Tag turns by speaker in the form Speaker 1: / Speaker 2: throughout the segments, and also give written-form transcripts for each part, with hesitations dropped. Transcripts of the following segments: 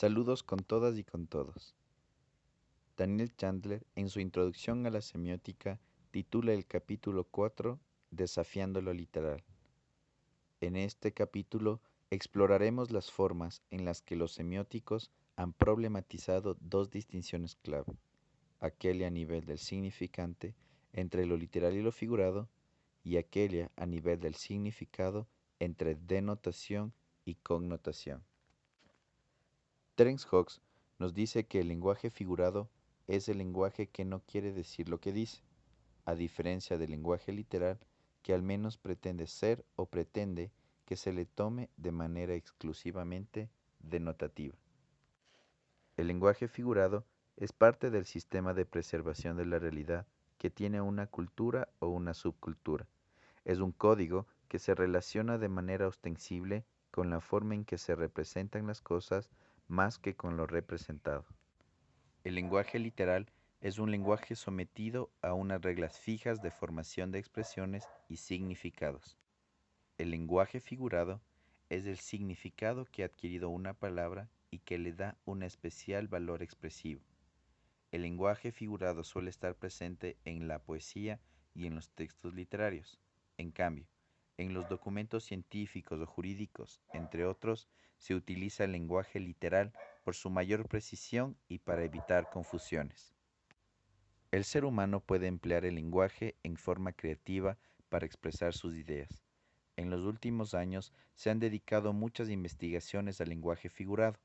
Speaker 1: Saludos con todas y con todos. Daniel Chandler, en su introducción a la semiótica, titula el capítulo 4 Desafiando lo literal. En este capítulo exploraremos las formas en las que los semióticos han problematizado dos distinciones clave, aquella a nivel del significante entre lo literal y lo figurado, y aquella a nivel del significado entre denotación y connotación. Terence Hawkes nos dice que el lenguaje figurado es el lenguaje que no quiere decir lo que dice, a diferencia del lenguaje literal que al menos pretende ser o pretende que se le tome de manera exclusivamente denotativa. El lenguaje figurado es parte del sistema de preservación de la realidad que tiene una cultura o una subcultura. Es un código que se relaciona de manera ostensible con la forma en que se representan las cosas más que con lo representado. El lenguaje literal es un lenguaje sometido a unas reglas fijas de formación de expresiones y significados. El lenguaje figurado es el significado que ha adquirido una palabra y que le da un especial valor expresivo. El lenguaje figurado suele estar presente en la poesía y en los textos literarios. En cambio, en los documentos científicos o jurídicos, entre otros, se utiliza el lenguaje literal por su mayor precisión y para evitar confusiones. El ser humano puede emplear el lenguaje en forma creativa para expresar sus ideas. En los últimos años se han dedicado muchas investigaciones al lenguaje figurado,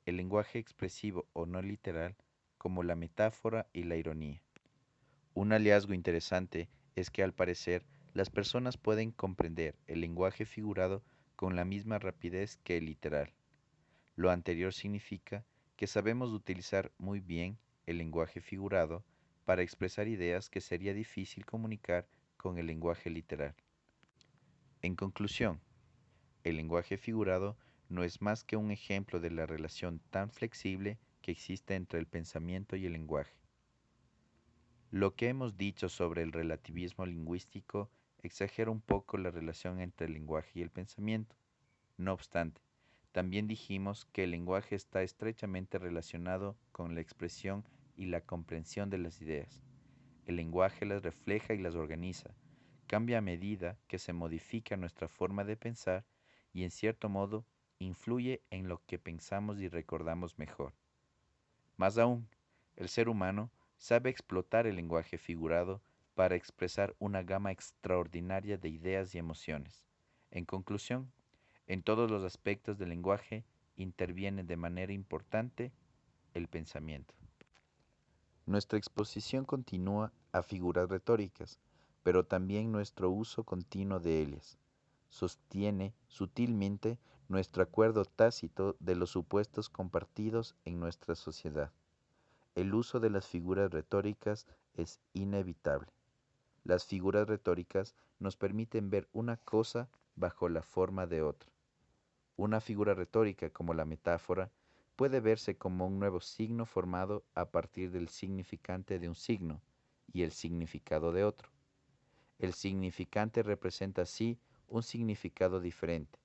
Speaker 1: el lenguaje expresivo o no literal, como la metáfora y la ironía. Un hallazgo interesante es que al parecer las personas pueden comprender el lenguaje figurado con la misma rapidez que el literal. Lo anterior significa que sabemos utilizar muy bien el lenguaje figurado para expresar ideas que sería difícil comunicar con el lenguaje literal. En conclusión, el lenguaje figurado no es más que un ejemplo de la relación tan flexible que existe entre el pensamiento y el lenguaje. Lo que hemos dicho sobre el relativismo lingüístico exagera un poco la relación entre el lenguaje y el pensamiento. No obstante, también dijimos que el lenguaje está estrechamente relacionado con la expresión y la comprensión de las ideas. El lenguaje las refleja y las organiza, cambia a medida que se modifica nuestra forma de pensar y en cierto modo influye en lo que pensamos y recordamos mejor. Más aún, el ser humano sabe explotar el lenguaje figurado para expresar una gama extraordinaria de ideas y emociones. En conclusión, en todos los aspectos del lenguaje interviene de manera importante el pensamiento. Nuestra exposición continúa a figuras retóricas, pero también nuestro uso continuo de ellas. Sostiene sutilmente nuestro acuerdo tácito de los supuestos compartidos en nuestra sociedad. El uso de las figuras retóricas es inevitable. Las figuras retóricas nos permiten ver una cosa bajo la forma de otra. Una figura retórica, como la metáfora, puede verse como un nuevo signo formado a partir del significante de un signo y el significado de otro. El significante representa así un significado diferente.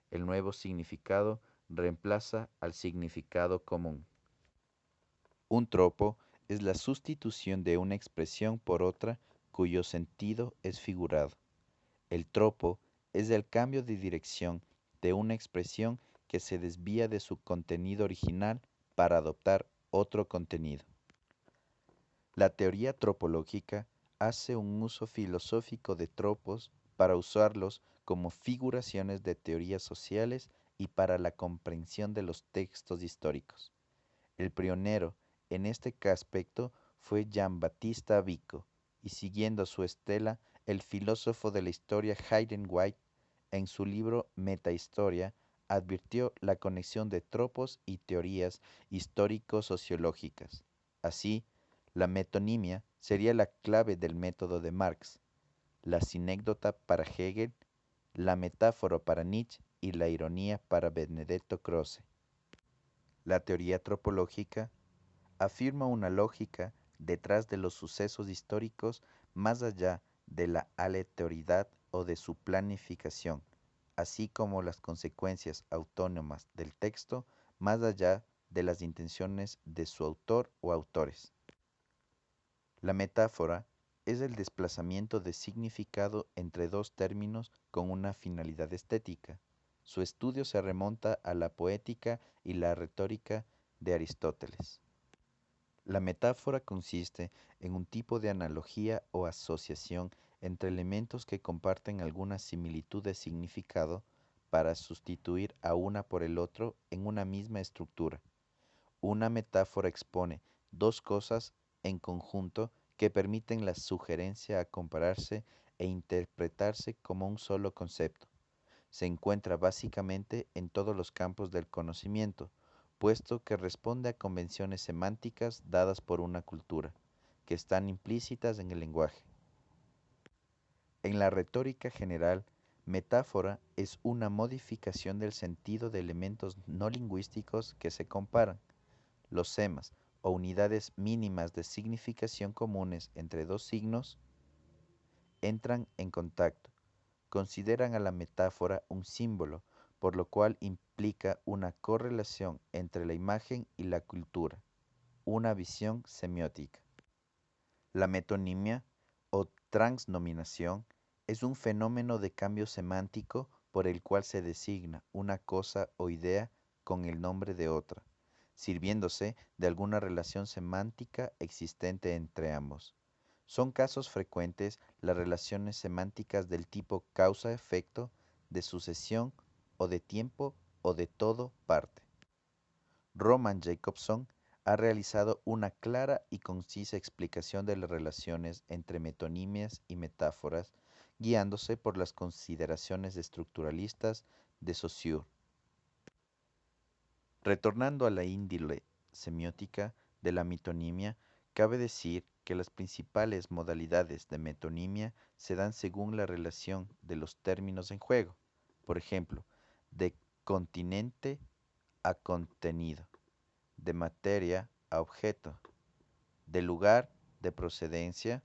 Speaker 1: El nuevo significado reemplaza al significado común. Un tropo es la sustitución de una expresión por otra cuyo sentido es figurado. El tropo es el cambio de dirección de una expresión que se desvía de su contenido original para adoptar otro contenido. La teoría tropológica hace un uso filosófico de tropos para usarlos como figuraciones de teorías sociales y para la comprensión de los textos históricos. El pionero en este aspecto fue Giambattista Vico, y siguiendo su estela, el filósofo de la historia Hayden White, en su libro Metahistoria, advirtió la conexión de tropos y teorías histórico-sociológicas. Así, la metonimia sería la clave del método de Marx, la sinécdota para Hegel, la metáfora para Nietzsche y la ironía para Benedetto Croce. La teoría tropológica afirma una lógica detrás de los sucesos históricos más allá de la aleatoriedad o de su planificación, así como las consecuencias autónomas del texto más allá de las intenciones de su autor o autores. La metáfora es el desplazamiento de significado entre dos términos con una finalidad estética. Su estudio se remonta a la poética y la retórica de Aristóteles. La metáfora consiste en un tipo de analogía o asociación entre elementos que comparten alguna similitud de significado para sustituir a una por el otro en una misma estructura. Una metáfora expone dos cosas en conjunto que permiten la sugerencia a compararse e interpretarse como un solo concepto. Se encuentra básicamente en todos los campos del conocimiento, puesto que responde a convenciones semánticas dadas por una cultura, que están implícitas en el lenguaje. En la retórica general, metáfora es una modificación del sentido de elementos no lingüísticos que se comparan. Los semas o unidades mínimas de significación comunes entre dos signos entran en contacto. Consideran a la metáfora un símbolo, por lo cual implica una correlación entre la imagen y la cultura, una visión semiótica. La metonimia o transnominación es un fenómeno de cambio semántico por el cual se designa una cosa o idea con el nombre de otra, sirviéndose de alguna relación semántica existente entre ambos. Son casos frecuentes las relaciones semánticas del tipo causa-efecto, de sucesión o de tiempo o de todo parte. Roman Jakobson ha realizado una clara y concisa explicación de las relaciones entre metonimias y metáforas, guiándose por las consideraciones estructuralistas de Saussure. Retornando a la índole semiótica de la metonimia, cabe decir que las principales modalidades de metonimia se dan según la relación de los términos en juego, por ejemplo, de continente a contenido, de materia a objeto, del lugar, de procedencia,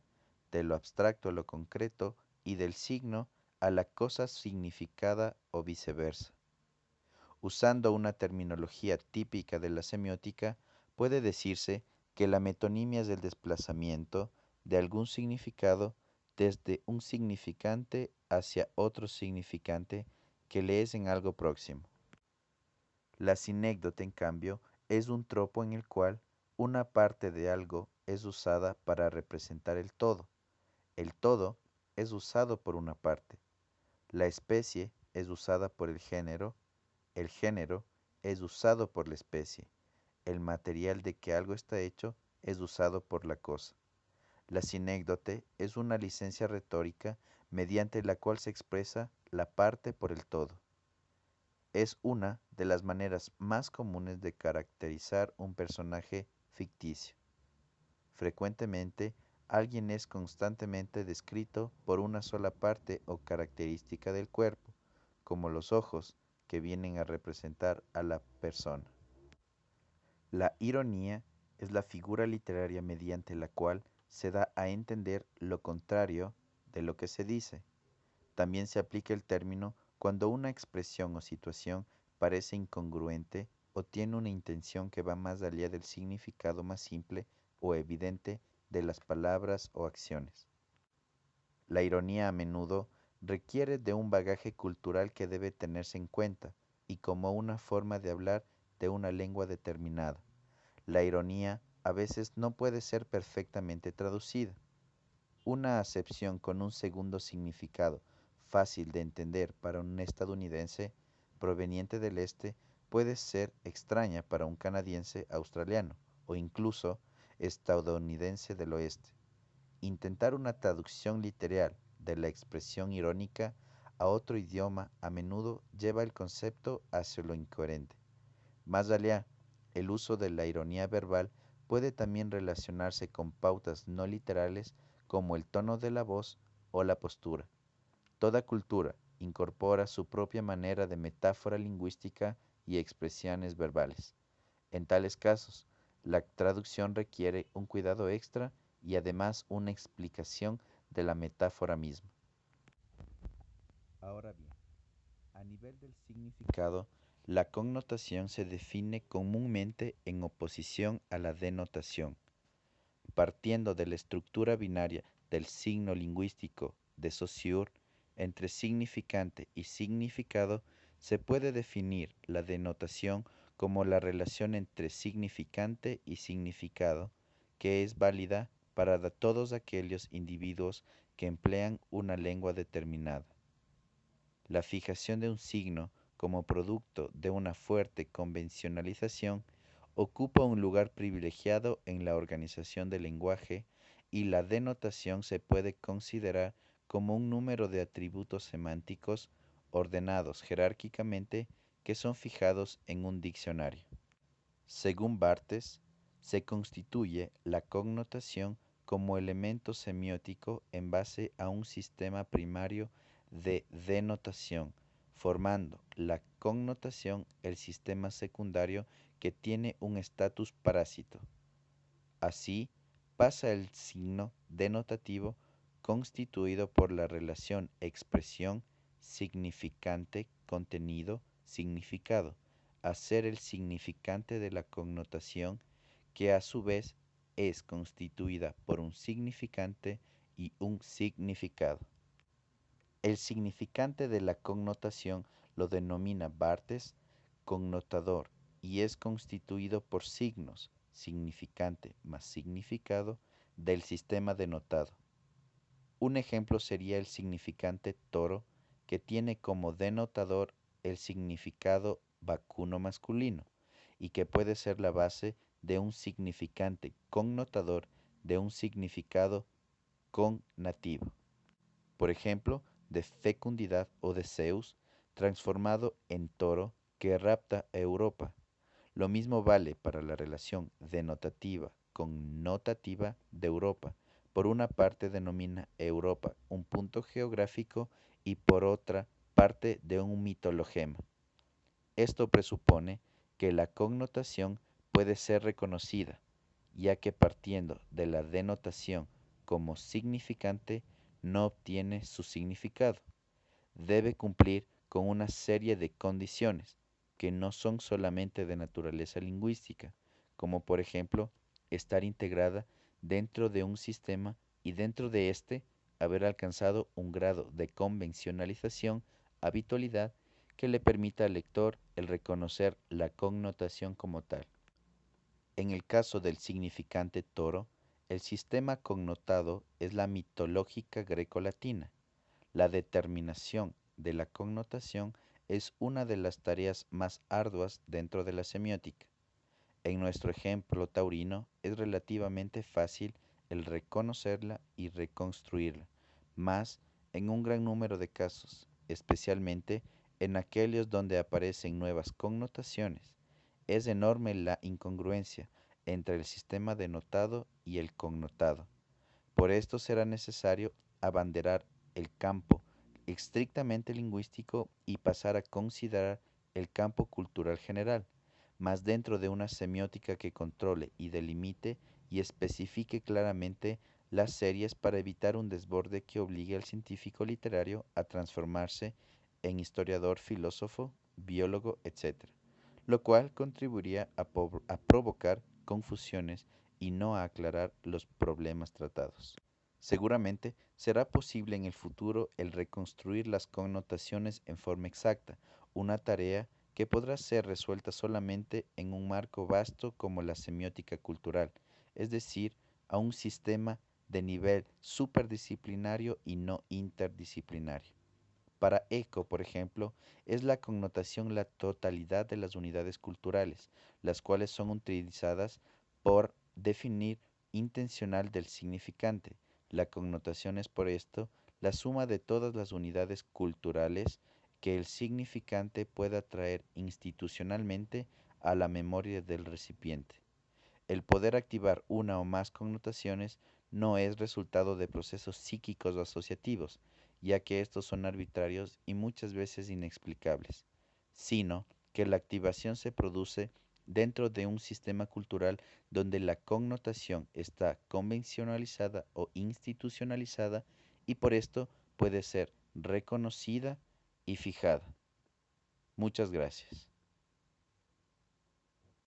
Speaker 1: de lo abstracto a lo concreto y del signo a la cosa significada o viceversa. Usando una terminología típica de la semiótica, puede decirse que la metonimia es el desplazamiento de algún significado desde un significante hacia otro significante que le es en algo próximo. La sinécdote, en cambio, es un tropo en el cual una parte de algo es usada para representar el todo. El todo es usado por una parte. La especie es usada por el género es usado por la especie. El material de que algo está hecho es usado por la cosa. La sinécdote es una licencia retórica mediante la cual se expresa la parte por el todo. Es una de las maneras más comunes de caracterizar un personaje ficticio. Frecuentemente, alguien es constantemente descrito por una sola parte o característica del cuerpo, como los ojos, que vienen a representar a la persona. La ironía es la figura literaria mediante la cual se da a entender lo contrario de lo que se dice. También se aplica el término cuando una expresión o situación parece incongruente o tiene una intención que va más allá del significado más simple o evidente de las palabras o acciones. La ironía a menudo requiere de un bagaje cultural que debe tenerse en cuenta y como una forma de hablar de una lengua determinada. La ironía a veces no puede ser perfectamente traducida. Una acepción con un segundo significado fácil de entender para un estadounidense proveniente del este puede ser extraña para un canadiense australiano o incluso estadounidense del oeste. Intentar una traducción literal de la expresión irónica a otro idioma a menudo lleva el concepto hacia lo incoherente. Más allá, el uso de la ironía verbal puede también relacionarse con pautas no literales como el tono de la voz o la postura. Toda cultura incorpora su propia manera de metáfora lingüística y expresiones verbales. En tales casos, la traducción requiere un cuidado extra y además una explicación de la metáfora misma. Ahora bien, a nivel del significado, La connotación se define comúnmente en oposición a la denotación. Partiendo de la estructura binaria del signo lingüístico de Saussure, entre significante y significado, se puede definir la denotación como la relación entre significante y significado, que es válida para todos aquellos individuos que emplean una lengua determinada. La fijación de un signo como producto de una fuerte convencionalización ocupa un lugar privilegiado en la organización del lenguaje y la denotación se puede considerar como un número de atributos semánticos ordenados jerárquicamente que son fijados en un diccionario. Según Barthes, se constituye la connotación como elemento semiótico en base a un sistema primario de denotación, formando la connotación el sistema secundario que tiene un estatus parásito. Así, pasa el signo denotativo constituido por la relación expresión, significante, contenido, significado, a ser el significante de la connotación que a su vez es constituida por un significante y un significado. El significante de la connotación lo denomina Barthes connotador y es constituido por signos, significante más significado, del sistema denotado. Un ejemplo sería el significante toro, que tiene como denotador el significado vacuno masculino y que puede ser la base de un significante connotador de un significado connativo. Por ejemplo, de fecundidad o de Zeus, transformado en toro que rapta a Europa. Lo mismo vale para la relación denotativa connotativa de Europa. Por una parte denomina Europa un punto geográfico y por otra parte de un mitologema. Esto presupone que la connotación puede ser reconocida, ya que partiendo de la denotación como significante no obtiene su significado. Debe cumplir con una serie de condiciones que no son solamente de naturaleza lingüística, como por ejemplo estar integrada dentro de un sistema y dentro de éste haber alcanzado un grado de convencionalización, habitualidad, que le permita al lector el reconocer la connotación como tal. En el caso del significante toro, el sistema connotado es la mitológica greco-latina. La determinación de la connotación es una de las tareas más arduas dentro de la semiótica. En nuestro ejemplo taurino es relativamente fácil el reconocerla y reconstruirla, mas en un gran número de casos, especialmente en aquellos donde aparecen nuevas connotaciones, es enorme la incongruencia entre el sistema denotado y el connotado. Por esto será necesario abanderar el campo estrictamente lingüístico y pasar a considerar el campo cultural general, mas dentro de una semiótica que controle y delimite y especifique claramente las series para evitar un desborde que obligue al científico literario a transformarse en historiador, filósofo, biólogo, etc., lo cual contribuiría a provocar confusiones y no a aclarar los problemas tratados. Seguramente será posible en el futuro el reconstruir las connotaciones en forma exacta, una tarea que podrá ser resuelta solamente en un marco vasto como la semiótica cultural, es decir, a un sistema de nivel superdisciplinario y no interdisciplinario. Para ECO, por ejemplo, es la connotación la totalidad de las unidades culturales, las cuales son utilizadas por definir intencional del significante. La connotación es por esto la suma de todas las unidades culturales que el significante pueda traer institucionalmente a la memoria del recipiente. El poder activar una o más connotaciones no es resultado de procesos psíquicos o asociativos, ya que estos son arbitrarios y muchas veces inexplicables, sino que la activación se produce dentro de un sistema cultural donde la connotación está convencionalizada o institucionalizada y por esto puede ser reconocida y fijada. Muchas gracias.